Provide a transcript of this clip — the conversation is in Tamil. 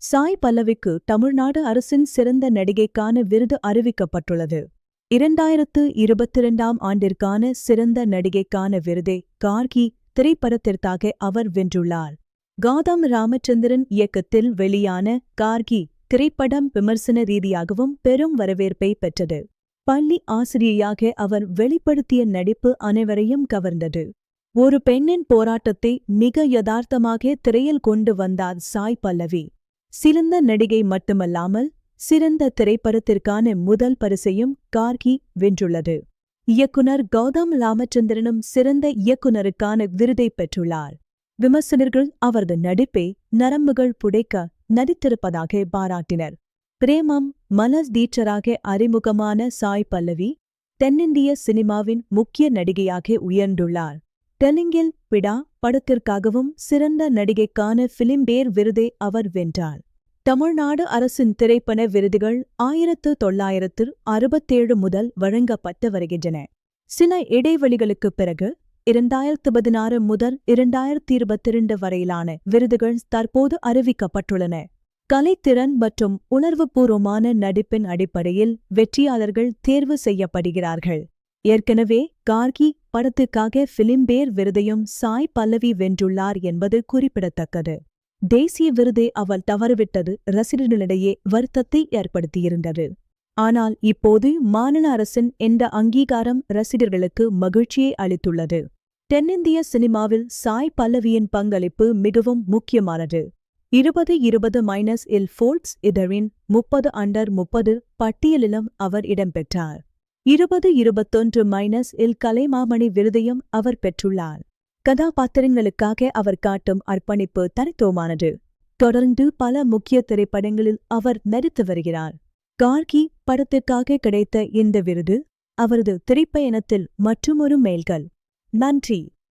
சாய் பல்லவிக்கு தமிழ்நாடு அரசின் சிறந்த நடிகைக்கான விருது அறிவிக்கப்பட்டுள்ளது. 2022ஆம் ஆண்டிற்கான சிறந்த நடிகைக்கான விருதை கார்கி திரைப்படத்திற்காக அவர் வென்றுள்ளார். கௌதம் ராமச்சந்திரன் இயக்கத்தில் வெளியான கார்கி திரைப்படம் விமர்சன ரீதியாகவும் பெரும் வரவேற்பை பெற்றது. பள்ளி ஆசிரியையாக அவர் வெளிப்படுத்திய நடிப்பு அனைவரையும் கவர்ந்தது. ஒரு பெண்ணின் போராட்டத்தை மிக யதார்த்தமாக திரையில் கொண்டு வந்தார் சாய் பல்லவி. சிறந்த நடிகை மட்டுமல்லாமல் சிறந்த திரைப்படத்திற்கான முதல் பரிசையும் கார்கி வென்றுள்ளது. இயக்குனர் கௌதம் ராமச்சந்திரனும் சிறந்த இயக்குனருக்கான விருதை பெற்றுள்ளார். விமர்சகர்கள் அவரது நடிப்பை நரம்புகள் புடைக்க நடித்திருப்பதாக பாராட்டினர். பிரேமம் மலர் டீச்சராக அறிமுகமான சாய் பல்லவி தென்னிந்திய சினிமாவின் முக்கிய நடிகையாக உயர்ந்துள்ளார். தெலுங்கில் பிடா படத்திற்காகவும் சிறந்த நடிகைக்கான பிலிம்பேர் விருதை அவர் வென்றார். தமிழ்நாடு அரசின் திரைப்பட விருதுகள் 1967 முதல் வழங்கப்பட்டு வருகின்றன. சில இடைவெளிகளுக்குப் பிறகு 2016 முதல் 2022 வரையிலான விருதுகள் தற்போது அறிவிக்கப்பட்டுள்ளன. கலைத்திறன் மற்றும் உணர்வுபூர்வமான நடிப்பின் அடிப்படையில் வெற்றியாளர்கள் தேர்வு செய்யப்படுகிறார்கள். ஏற்கனவே கார்கி படத்துக்காக பிலிம்பேர் விருதையும் சாய் பல்லவி வென்றுள்ளார் என்பது குறிப்பிடத்தக்கது. தேசிய விருதை அவர் தவறவிட்டது ரசிகர்களிடையே வருத்தத்தை ஏற்படுத்தியிருந்தது. ஆனால் இப்போது மாநில அரசின் இந்த அங்கீகாரம் ரசிகர்களுக்கு மகிழ்ச்சியை அளித்துள்ளது. தென்னிந்திய சினிமாவில் சாய் பல்லவியின் பங்களிப்பு மிகவும் முக்கியமானது. 2020-இல் ஃபோர்ப்ஸ் இதழின் 30 பட்டியலிலும் அவர் இடம்பெற்றார். 2021-இல் கலைமாமணி விருதையும் அவர் பெற்றுள்ளார். கதாபாத்திரங்களுக்காக அவர் காட்டும் அர்ப்பணிப்பு தனித்துவமானது. தொடர்ந்து பல முக்கிய திரைப்படங்களில் அவர் நடித்து வருகிறார். கார்கி படத்திற்காக கிடைத்த இந்த விருது அவரது திரைப்பயணத்தில் மற்றுமொரு மைல்கல். நன்றி.